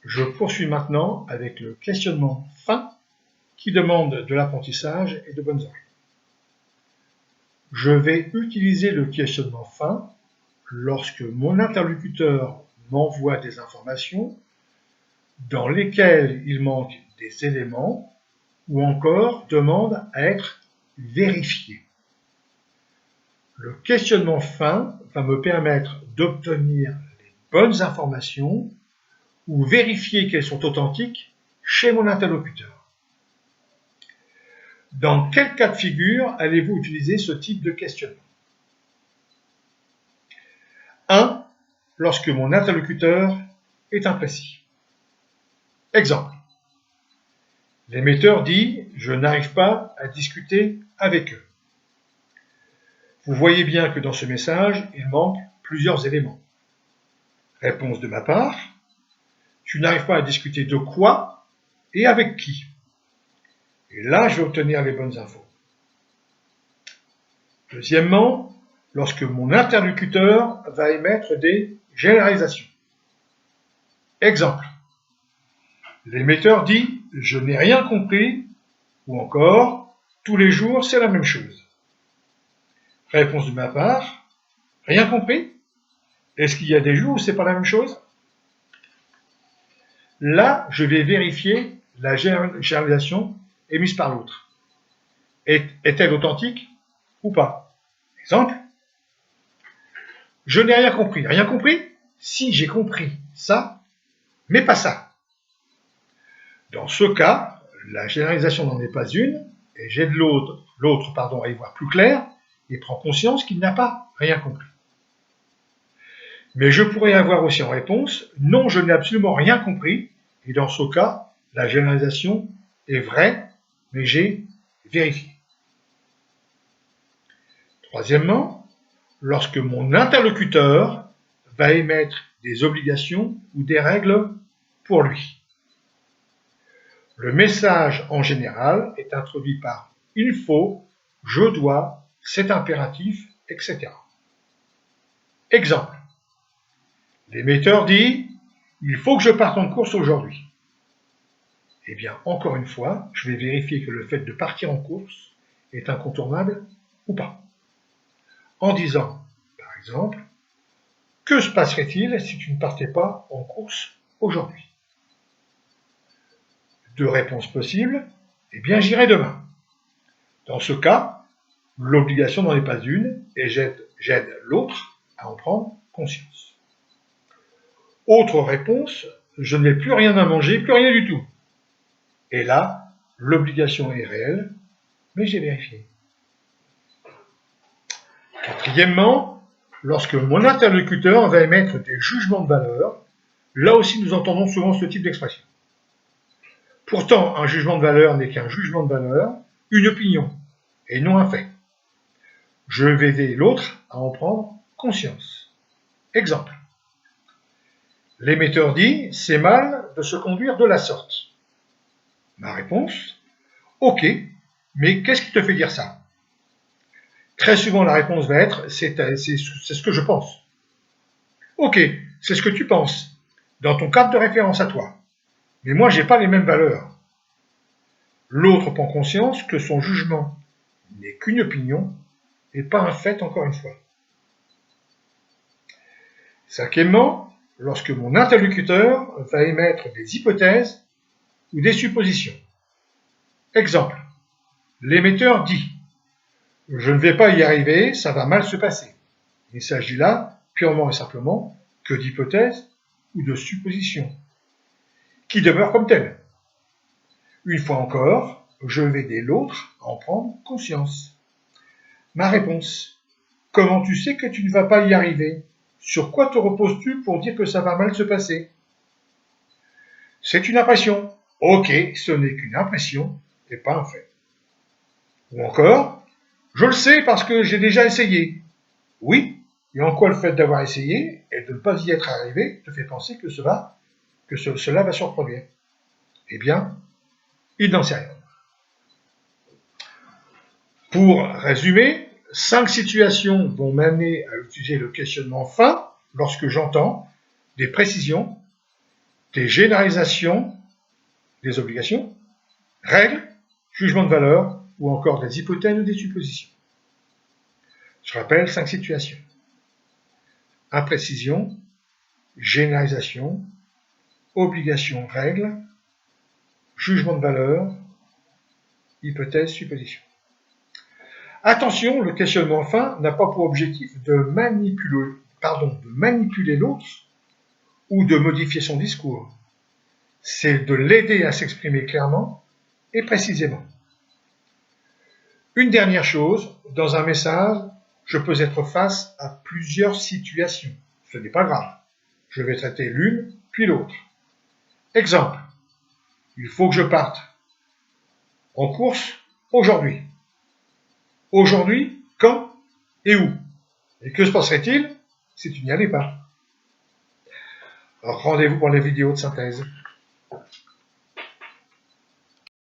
Je poursuis maintenant avec le questionnement fin qui demande de l'apprentissage et de bonnes oreilles. Je vais utiliser le questionnement fin lorsque mon interlocuteur m'envoie des informations dans lesquelles il manque des éléments ou encore demande à être vérifié. Le questionnement fin va me permettre d'obtenir les bonnes informations ou vérifier qu'elles sont authentiques chez mon interlocuteur. Dans quel cas de figure allez-vous utiliser ce type de questionnement? 1. Lorsque mon interlocuteur est imprécis. Exemple. L'émetteur dit « Je n'arrive pas à discuter avec eux ». Vous voyez bien que dans ce message, il manque plusieurs éléments. Réponse de ma part. Tu n'arrives pas à discuter de quoi et avec qui? Et là, je vais obtenir les bonnes infos. Deuxièmement, lorsque mon interlocuteur va émettre des généralisations. Exemple. L'émetteur dit « Je n'ai rien compris » ou encore « Tous les jours, c'est la même chose ». Réponse de ma part. Rien compris? Est-ce qu'il y a des jours où c'est pas la même chose? Là, je vais vérifier la généralisation émise par l'autre. Est-elle authentique ou pas? Exemple. Je n'ai rien compris. Rien compris? Si, j'ai compris ça, mais pas ça. Dans ce cas, la généralisation n'en est pas une, et j'aide l'autre à y voir plus clair, et prend conscience qu'il n'a pas rien compris. Mais je pourrais avoir aussi en réponse « Non, je n'ai absolument rien compris » et dans ce cas, la généralisation est vraie, mais j'ai vérifié. Troisièmement, lorsque mon interlocuteur va émettre des obligations ou des règles pour lui. Le message en général est introduit par « il faut »,« je dois », « c'est impératif », etc. Exemple. L'émetteur dit « Il faut que je parte en course aujourd'hui ». Eh bien, encore une fois, je vais vérifier que le fait de partir en course est incontournable ou pas. En disant, par exemple, « Que se passerait-il si tu ne partais pas en course aujourd'hui ?» Deux réponses possibles. Eh bien, j'irai demain. Dans ce cas, l'obligation n'en est pas une et j'aide l'autre à en prendre conscience. Autre réponse, je n'ai plus rien à manger, plus rien du tout. Et là, l'obligation est réelle, mais j'ai vérifié. Quatrièmement, lorsque mon interlocuteur va émettre des jugements de valeur, là aussi nous entendons souvent ce type d'expression. Pourtant, un jugement de valeur n'est qu'un jugement de valeur, une opinion, et non un fait. Je vais aider l'autre à en prendre conscience. Exemple. L'émetteur dit « C'est mal de se conduire de la sorte ». Ma réponse, « Ok, mais qu'est-ce qui te fait dire ça ?» Très souvent, la réponse va être « C'est ce que je pense ». Ok, c'est ce que tu penses, dans ton cadre de référence à toi. Mais moi, je n'ai pas les mêmes valeurs. L'autre prend conscience que son jugement n'est qu'une opinion et pas un fait, encore une fois. Cinquièmement, lorsque mon interlocuteur va émettre des hypothèses ou des suppositions. Exemple, l'émetteur dit « Je ne vais pas y arriver, ça va mal se passer ». Il s'agit là, purement et simplement, que d'hypothèses ou de suppositions, qui demeurent comme telles. Une fois encore, je vais aider l'autre à en prendre conscience. Ma réponse, comment tu sais que tu ne vas pas y arriver? Sur quoi te reposes-tu pour dire que ça va mal se passer? C'est une impression. Ok, ce n'est qu'une impression et pas un fait. Ou encore, je le sais parce que j'ai déjà essayé. Oui, et en quoi le fait d'avoir essayé et de ne pas y être arrivé te fait penser que cela va se reproduire? Eh bien, il n'en sait rien. Pour résumer, 5 situations vont m'amener à utiliser le questionnement fin lorsque j'entends des précisions des généralisations des obligations, règles, jugements de valeur ou encore des hypothèses ou des suppositions. Je rappelle 5 situations. Imprécision, généralisation, obligation, règle, jugement de valeur, hypothèse, supposition. Attention, le questionnement fin n'a pas pour objectif de manipuler l'autre ou de modifier son discours. C'est de l'aider à s'exprimer clairement et précisément. Une dernière chose, dans un message, je peux être face à plusieurs situations. Ce n'est pas grave. Je vais traiter l'une, puis l'autre. Exemple. Il faut que je parte en course aujourd'hui. Aujourd'hui, quand et où? Et que se passerait-il si tu n'y allais pas? Rendez-vous pour les vidéos de synthèse.